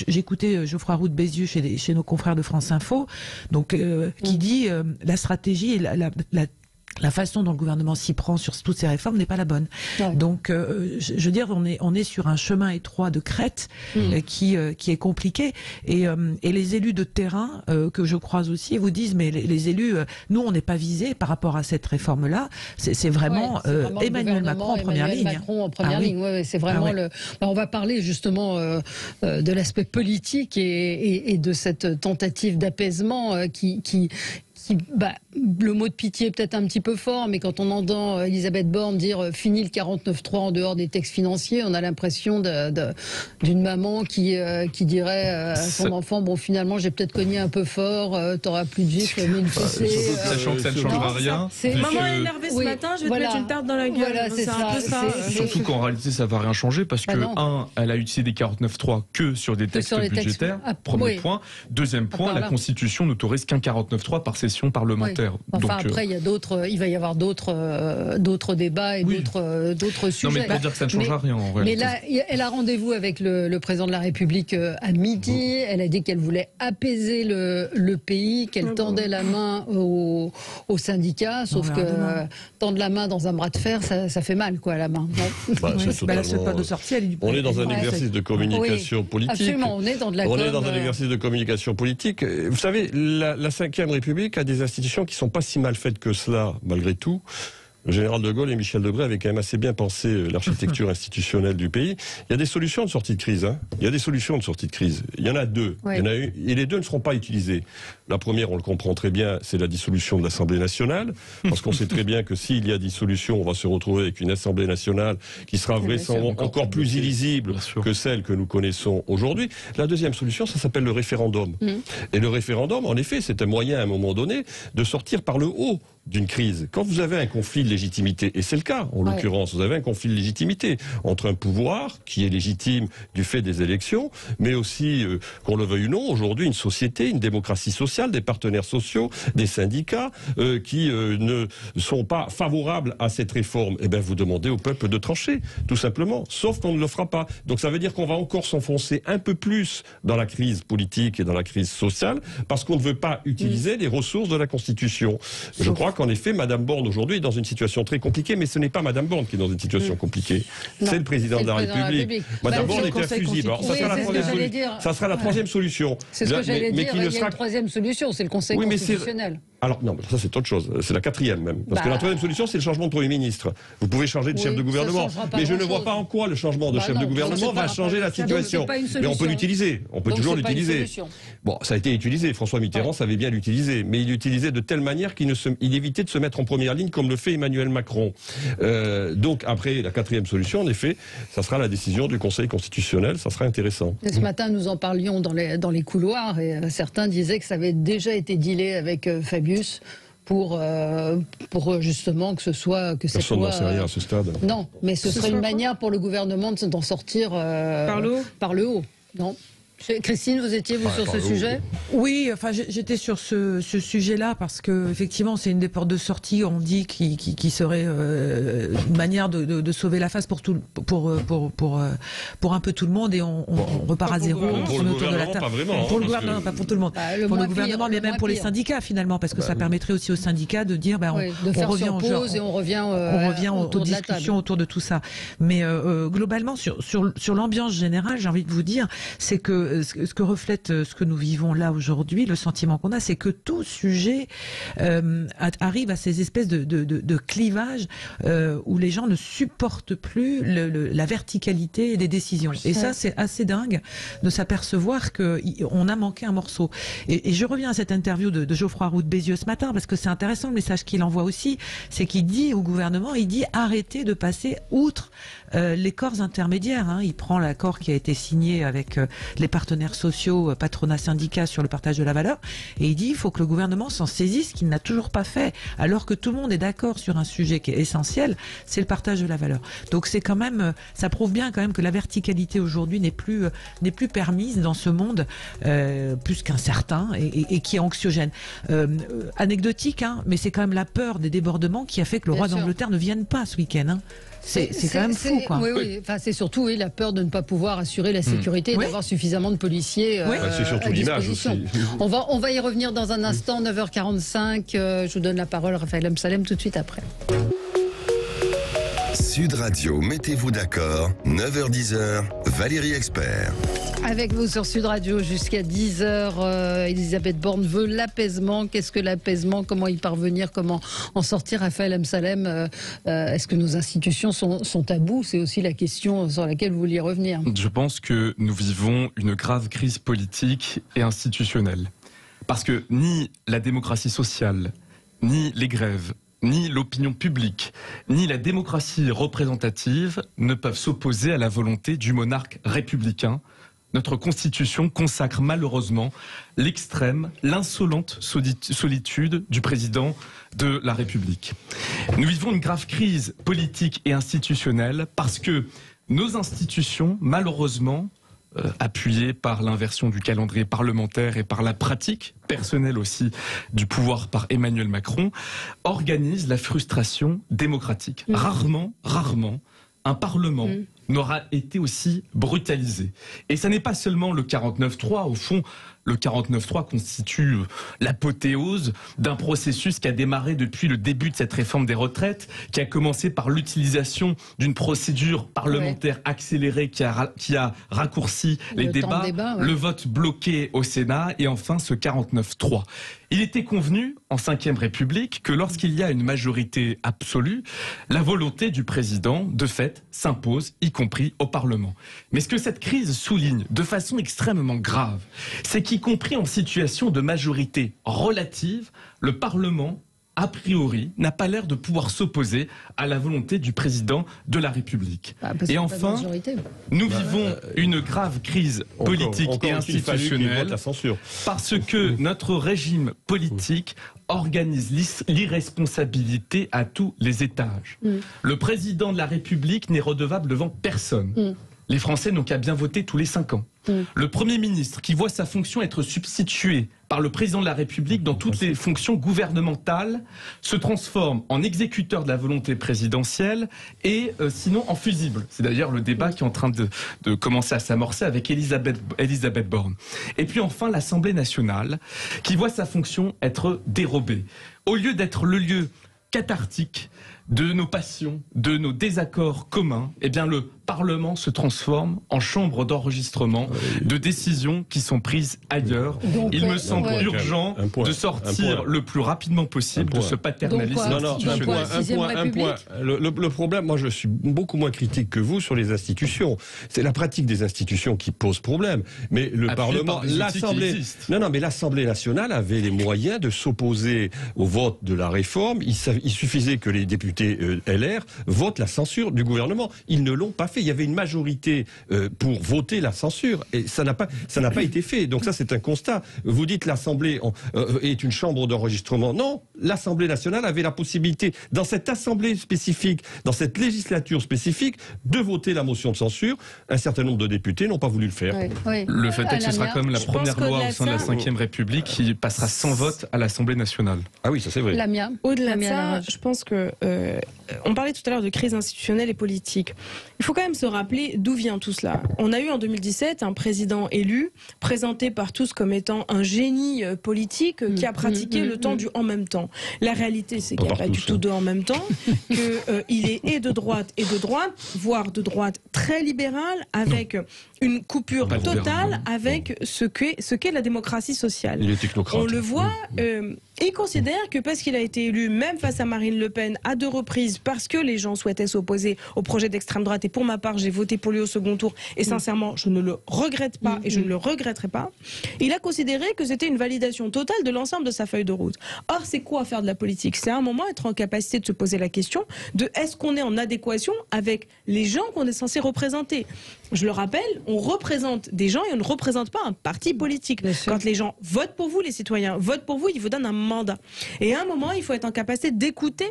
j'écoutais Geoffroy Roux de Bézieux chez nos confrères de France Info, donc qui dit la stratégie et la façon dont le gouvernement s'y prend sur toutes ces réformes n'est pas la bonne. Donc, je veux dire, on est sur un chemin étroit de crête qui est compliqué. Et les élus de terrain que je croise aussi vous disent, mais les élus, nous, on n'est pas visés par rapport à cette réforme-là. C'est vraiment Emmanuel Macron en première ligne. Macron en première ligne. C'est vraiment on va parler justement de l'aspect politique et de cette tentative d'apaisement le mot de pitié est peut-être un petit peu fort, mais quand on entend Elisabeth Borne dire fini le 49.3 en dehors des textes financiers, on a l'impression d'une maman qui dirait à son enfant, bon, finalement j'ai peut-être cogné un peu fort, t'auras plus de gifle, mais une fessée. Sachant que ça ne changera rien. Maman est énervée ce matin, je vais te mettre une tarte dans la gueule. Voilà, c'est un peu ça. Surtout qu'en réalité ça ne va rien changer, parce que elle a utilisé des 49.3 que sur des textes budgétaires, premier point. Deuxième point, la Constitution n'autorise qu'un 49.3 par session parlementaire. Enfin, après, il va y avoir d'autres débats et d'autres sujets. Non, mais pour dire que ça ne changera rien en réalité. Mais là, elle a rendez-vous avec le président de la République à midi. Elle a dit qu'elle voulait apaiser le pays, qu'elle tendait la main aux syndicats, sauf que tendre la main dans un bras de fer, ça fait mal, quoi, la main. La seule porte de sortie, elle est du on est dans un exercice de communication politique. Absolument, on est dans un exercice de communication politique. Vous savez, la Ve République a des institutions qui sont pas si mal faites que cela, malgré tout. Le général de Gaulle et Michel Debré avaient quand même assez bien pensé l'architecture institutionnelle du pays. Il y a des solutions de sortie de crise. Il y a des solutions de sortie de crise. Il y en a deux. Il y en a une, et les deux ne seront pas utilisées. La première, on le comprend très bien, c'est la dissolution de l'Assemblée nationale, parce qu'on sait très bien que s'il y a dissolution, on va se retrouver avec une Assemblée nationale qui sera vraisemblablement encore plus illisible que celle que nous connaissons aujourd'hui. La deuxième solution, ça s'appelle le référendum. Et le référendum, en effet, c'est un moyen à un moment donné de sortir par le haut d'une crise, quand vous avez un conflit de légitimité, et c'est le cas en l'occurrence, vous avez un conflit de légitimité entre un pouvoir qui est légitime du fait des élections, mais aussi, qu'on le veuille ou non, aujourd'hui une société, une démocratie sociale, des partenaires sociaux, des syndicats qui ne sont pas favorables à cette réforme, eh bien vous demandez au peuple de trancher, tout simplement, sauf qu'on ne le fera pas. Donc ça veut dire qu'on va encore s'enfoncer un peu plus dans la crise politique et dans la crise sociale, parce qu'on ne veut pas utiliser les ressources de la Constitution. Je crois qu'en effet, Madame Borne aujourd'hui est dans une situation très compliquée, mais ce n'est pas Madame Borne qui est dans une situation compliquée. C'est le président de la République. Madame Borne est infusible. Alors, ça sera la troisième solution. C'est ce que j'allais dire. Il y a une troisième solution, c'est le Conseil constitutionnel. Alors non, ça c'est autre chose. C'est la quatrième même. Parce que la troisième solution, c'est le changement de Premier ministre. Vous pouvez changer de chef de gouvernement, mais je ne vois pas en quoi le changement de chef de gouvernement va changer la situation. Mais on peut l'utiliser. On peut toujours l'utiliser. Bon, ça a été utilisé. François Mitterrand savait bien l'utiliser, mais il l'utilisait de telle manière qu'il évitait de se mettre en première ligne comme le fait Emmanuel Macron. Donc après, la quatrième solution, en effet, ça sera la décision du Conseil constitutionnel. Ça sera intéressant. Et ce matin, nous en parlions dans les couloirs et certains disaient que ça avait déjà été dealé avec Fabius pour justement que ce soit que cette loi. Personne n'en sait rien à ce stade. Non, mais ce serait une manière pour le gouvernement d'en sortir par le haut. Non. Christine, vous étiez sur ce sujet? Oui, enfin j'étais sur ce sujet-là parce que effectivement c'est une des portes de sortie. On dit qui serait une manière de sauver la face pour un peu tout le monde et on repart à zéro. Pour le gouvernement, pas vraiment. Pour le gouvernement, pas pour tout le monde. Pour le gouvernement, mais même pour les syndicats finalement, parce que ça permettrait aussi aux syndicats de dire, on revient en pause et on revient aux discussions autour de tout ça. Mais globalement, sur l'ambiance générale, j'ai envie de vous dire, c'est que ce que reflète ce que nous vivons là aujourd'hui, le sentiment qu'on a, c'est que tout sujet arrive à ces espèces de clivages où les gens ne supportent plus la verticalité des décisions. Et ça, c'est assez dingue de s'apercevoir qu'on a manqué un morceau. Et je reviens à cette interview de Geoffroy Roux de Bézieux ce matin, parce que c'est intéressant le message qu'il envoie aussi, c'est qu'il dit au gouvernement, arrêtez de passer outre les corps intermédiaires. Il prend l'accord qui a été signé avec les partenaires sociaux, patronat, syndicats sur le partage de la valeur, et il dit il faut que le gouvernement s'en saisisse, qu'il n'a toujours pas fait, alors que tout le monde est d'accord sur un sujet qui est essentiel, c'est le partage de la valeur. Donc c'est quand même, ça prouve bien quand même que la verticalité aujourd'hui n'est plus permise dans ce monde plus qu'incertain et qui est anxiogène. Anecdotique, mais c'est quand même la peur des débordements qui a fait que le roi d'Angleterre ne vienne pas ce week-end. C'est quand même fou, quoi. Oui. Enfin, c'est surtout la peur de ne pas pouvoir assurer la sécurité et d'avoir suffisamment de policiers c'est surtout à disposition. On va y revenir dans un instant, 9h45. Je vous donne la parole, Raphaël Amsalem, tout de suite après. Sud Radio, mettez-vous d'accord, 9h-10h, Valérie Expert. Avec vous sur Sud Radio jusqu'à 10h, Elisabeth Borne veut l'apaisement. Qu'est-ce que l'apaisement? Comment y parvenir? Comment en sortir? Raphaël Amsalem, est-ce que nos institutions sont à bout? C'est aussi la question sur laquelle vous vouliez revenir. Je pense que nous vivons une grave crise politique et institutionnelle. Parce que ni la démocratie sociale, ni les grèves, ni l'opinion publique, ni la démocratie représentative ne peuvent s'opposer à la volonté du monarque républicain. Notre Constitution consacre malheureusement l'extrême, l'insolente solitude du président de la République. Nous vivons une grave crise politique et institutionnelle parce que nos institutions, malheureusement, appuyées par l'inversion du calendrier parlementaire et par la pratique personnelle aussi du pouvoir par Emmanuel Macron, organisent la frustration démocratique. Rarement, un Parlement n'aura été aussi brutalisé. Et ça n'est pas seulement le 49.3, au fond, le 49.3 constitue l'apothéose d'un processus qui a démarré depuis le début de cette réforme des retraites, qui a commencé par l'utilisation d'une procédure parlementaire accélérée qui a raccourci les débats, le vote bloqué au Sénat et enfin ce 49.3. Il était convenu en Ve République que lorsqu'il y a une majorité absolue, la volonté du président, de fait, s'impose, y compris au Parlement. Mais ce que cette crise souligne de façon extrêmement grave, c'est qu'y compris en situation de majorité relative, le Parlement a priori, n'a pas l'air de pouvoir s'opposer à la volonté du président de la République. Et enfin, nous vivons une grave crise politique et institutionnelle parce que notre régime politique organise l'irresponsabilité à tous les étages. Le président de la République n'est redevable devant personne. Les Français n'ont qu'à bien voter tous les 5 ans. Le Premier ministre, qui voit sa fonction être substituée par le président de la République dans toutes les fonctions gouvernementales, se transforme en exécuteur de la volonté présidentielle et sinon en fusible. C'est d'ailleurs le débat qui est en train de commencer à s'amorcer avec Elisabeth Borne. Et puis enfin l'Assemblée nationale, qui voit sa fonction être dérobée. Au lieu d'être le lieu cathartique de nos passions, de nos désaccords communs, eh bien le Parlement se transforme en chambre d'enregistrement de décisions qui sont prises ailleurs. Donc, il me semble urgent de sortir le plus rapidement possible de ce paternalisme institutionnel. Un point. Le problème, moi je suis beaucoup moins critique que vous sur les institutions. C'est la pratique des institutions qui pose problème. Mais le Parlement, l'Assemblée... mais l'Assemblée nationale avait les moyens de s'opposer au vote de la réforme. Il suffisait que les députés LR votent la censure du gouvernement. Ils ne l'ont pas fait. Il y avait une majorité pour voter la censure et ça n'a pas été fait. Donc ça, c'est un constat. Vous dites l'Assemblée est une chambre d'enregistrement. Non, l'Assemblée nationale avait la possibilité, dans cette Assemblée spécifique, dans cette législature spécifique, de voter la motion de censure. Un certain nombre de députés n'ont pas voulu le faire. Le fait est que ce sera quand même la première loi au sein de la Ve République qui passera sans vote à l'Assemblée nationale. Ah oui, ça c'est vrai. Au-delà de ça, je pense que... on parlait tout à l'heure de crise institutionnelle et politique. Il faut quand même se rappeler d'où vient tout cela. On a eu en 2017 un président élu, présenté par tous comme étant un génie politique qui a pratiqué le temps du en même temps. La réalité, c'est qu'il n'y a pas du tout de en même temps, qu'il est et de droite, voire de droite très libérale, avec une coupure totale avec ce qu'est la démocratie sociale. On le voit, il considère que parce qu'il a été élu, même face à Marine Le Pen, à 2 reprises, parce que les gens souhaitaient s'opposer au projet d'extrême droite, et pour ma part, j'ai voté pour lui au second tour, et sincèrement, je ne le regrette pas, et je ne le regretterai pas, il a considéré que c'était une validation totale de l'ensemble de sa feuille de route. Or, c'est quoi faire de la politique? C'est à un moment être en capacité de se poser la question de est-ce qu'on est en adéquation avec les gens qu'on est censé représenter? Je le rappelle, on représente des gens et on ne représente pas un parti politique. Quand les gens votent pour vous, les citoyens votent pour vous, ils vous donnent un mandat. Et à un moment, il faut être en capacité d'écouter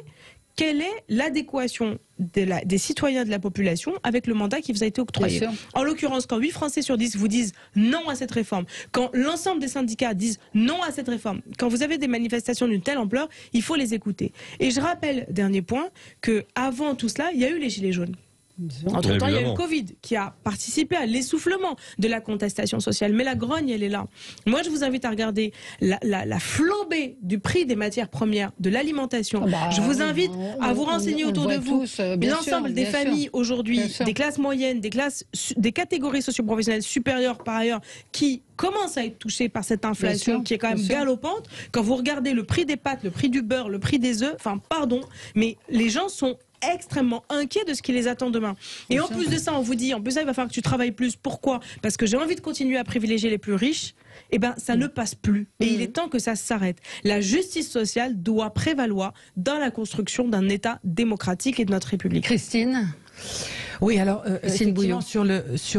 quelle est l'adéquation des citoyens de la population avec le mandat qui vous a été octroyé. En l'occurrence, quand 8 Français sur 10 vous disent non à cette réforme, quand l'ensemble des syndicats disent non à cette réforme, quand vous avez des manifestations d'une telle ampleur, il faut les écouter. Et je rappelle, dernier point, qu'avant tout cela, il y a eu les Gilets jaunes. Entre-temps, il y a eu le Covid qui a participé à l'essoufflement de la contestation sociale. Mais la grogne, elle est là. Moi, je vous invite à regarder la flambée du prix des matières premières, de l'alimentation. Je vous invite à vous renseigner autour de vous. L'ensemble des familles aujourd'hui, des classes moyennes, des catégories socio-professionnelles supérieures par ailleurs, qui commencent à être touchées par cette inflation qui est quand même galopante. Quand vous regardez le prix des pâtes, le prix du beurre, le prix des œufs, mais les gens sont extrêmement inquiets de ce qui les attend demain. Et en plus de ça, on vous dit, en plus ça, il va falloir que tu travailles plus. Pourquoi? Parce que j'ai envie de continuer à privilégier les plus riches. Eh bien, ça ne passe plus. Et il est temps que ça s'arrête. La justice sociale doit prévaloir dans la construction d'un État démocratique et de notre République. Christine? Oui, alors effectivement sur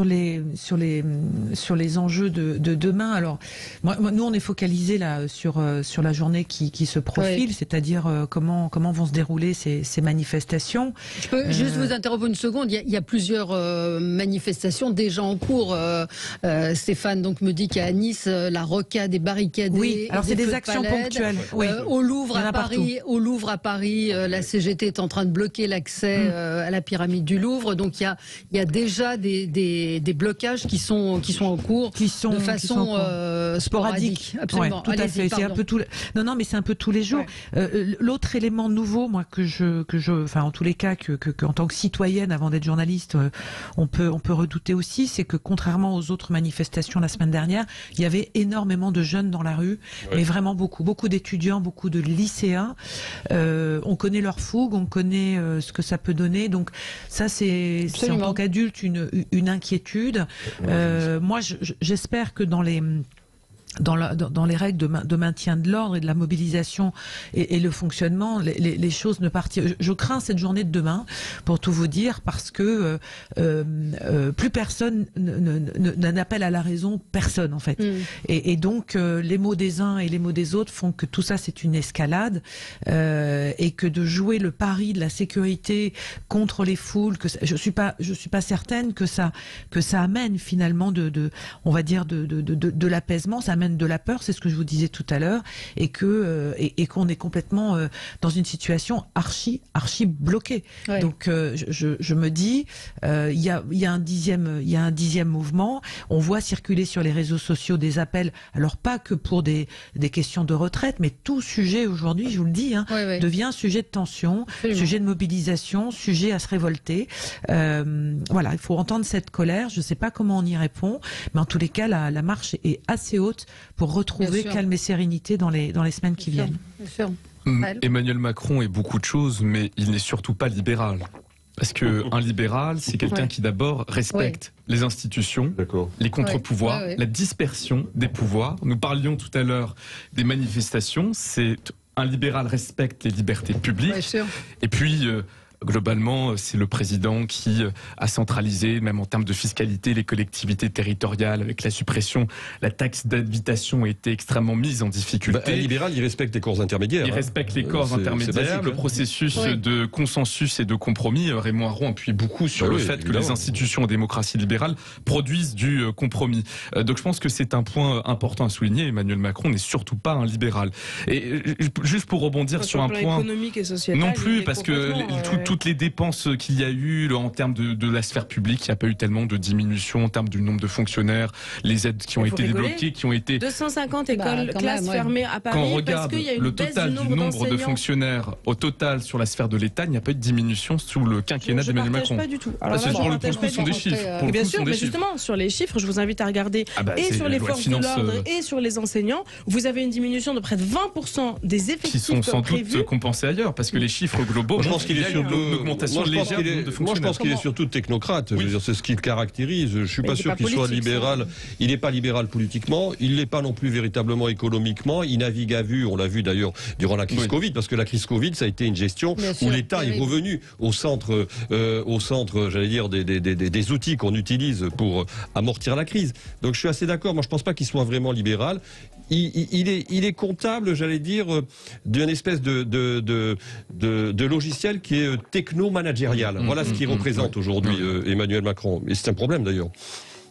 les enjeux de demain. Alors nous on est focalisé là sur la journée qui se profile, c'est-à-dire comment vont se dérouler ces manifestations. Je peux juste vous interrompre une seconde. Il y a plusieurs manifestations déjà en cours. Stéphane donc me dit qu'à Nice la rocade est barricadée. Oui, alors c'est des actions ponctuelles. Au Louvre à Paris, la CGT est en train de bloquer l'accès à la pyramide du Louvre. Donc il y a déjà des blocages qui sont en cours de façon sporadique. Absolument. Ouais, tout à fait. C'est un peu non, mais c'est un peu tous les jours. L'autre élément nouveau, moi enfin en tous les cas en tant que citoyenne avant d'être journaliste, on peut redouter aussi, c'est que contrairement aux autres manifestations la semaine dernière, il y avait énormément de jeunes dans la rue, mais vraiment beaucoup d'étudiants, beaucoup de lycéens. On connaît leur fougue, on connaît ce que ça peut donner. Donc ça c'est en tant qu'adulte une inquiétude. Moi j'espère que dans dans les règles de maintien de l'ordre et de la mobilisation et le fonctionnement, les choses ne partiront. Je crains cette journée de demain, pour tout vous dire, parce que plus personne n'appelle à la raison personne, en fait. Et donc, les mots des uns et les mots des autres font que tout ça, c'est une escalade, et que de jouer le pari de la sécurité contre les foules, je suis pas certaine que ça amène finalement on va dire de l'apaisement. Ça amène de la peur, c'est ce que je vous disais tout à l'heure, et qu'on est complètement dans une situation archi bloquée. Ouais. Donc je me dis, il y a un dixième mouvement. On voit circuler sur les réseaux sociaux des appels, alors pas que pour des questions de retraite, mais tout sujet aujourd'hui, je vous le dis, devient sujet de tension, sujet de mobilisation, sujet à se révolter. Voilà, il faut entendre cette colère. Je ne sais pas comment on y répond, mais en tous les cas, la marche est assez haute pour retrouver calme et sérénité dans les semaines qui viennent. Bien sûr. Emmanuel Macron est beaucoup de choses, mais il n'est surtout pas libéral. Parce qu'un libéral, c'est quelqu'un qui d'abord respecte les institutions, les contre-pouvoirs, la dispersion des pouvoirs. Nous parlions tout à l'heure des manifestations. Un libéral respecte les libertés publiques. Et puis... globalement, c'est le président qui a centralisé, même en termes de fiscalité, les collectivités territoriales avec la suppression. La taxe d'habitation a été extrêmement mise en difficulté. Un libéral, il respecte les corps intermédiaires. Il respecte les corps intermédiaires, le processus de consensus et de compromis. Raymond Aron appuie beaucoup sur le fait que les institutions en démocratie libérale produisent du compromis. Donc je pense que c'est un point important à souligner. Emmanuel Macron n'est surtout pas un libéral. Et juste pour rebondir sur un point économique et sociétal, non plus, parce que toutes les dépenses qu'il y a eu en termes de la sphère publique, il n'y a pas eu tellement de diminution en termes du nombre de fonctionnaires, les aides qui ont été débloquées, qui ont été... 250 écoles, classes fermées à Paris. Quand on regarde le total du nombre de fonctionnaires au total sur la sphère de l'État, il n'y a pas eu de diminution sous le quinquennat d'Emmanuel Macron. Pas du tout. Pour le coup, ce sont des chiffres. Bien sûr, mais justement, sur les chiffres, je vous invite à regarder et sur les forces de l'ordre et sur les enseignants, vous avez une diminution de près de 20% des effectifs qui sont sans doute compensés ailleurs, parce que les chiffres globaux... Je pense qu'il est sur augmentation légère de fonctionnaires. Moi, je pense qu'il est surtout technocrate. Je veux dire, c'est ce qui le caractérise. Je suis pas sûr qu'il soit libéral. Il n'est pas libéral politiquement. Il n'est pas non plus véritablement économiquement. Il navigue à vue. On l'a vu d'ailleurs durant la crise Covid, parce que la crise Covid, ça a été une gestion où l'État est revenu au centre, j'allais dire, des outils qu'on utilise pour amortir la crise. Donc, je suis assez d'accord. Moi, je pense pas qu'il soit vraiment libéral. Il est comptable, j'allais dire, d'une espèce de logiciel qui est techno-managérial. Voilà ce qu'il représente aujourd'hui Emmanuel Macron. Et c'est un problème d'ailleurs.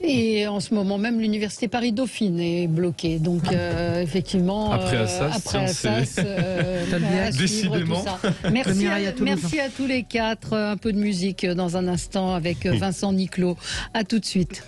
Et en ce moment même, l'université Paris-Dauphine est bloquée. Donc, effectivement, après Assas, décidément. Merci à tous les quatre. Un peu de musique dans un instant avec Vincent Niclot. À tout de suite.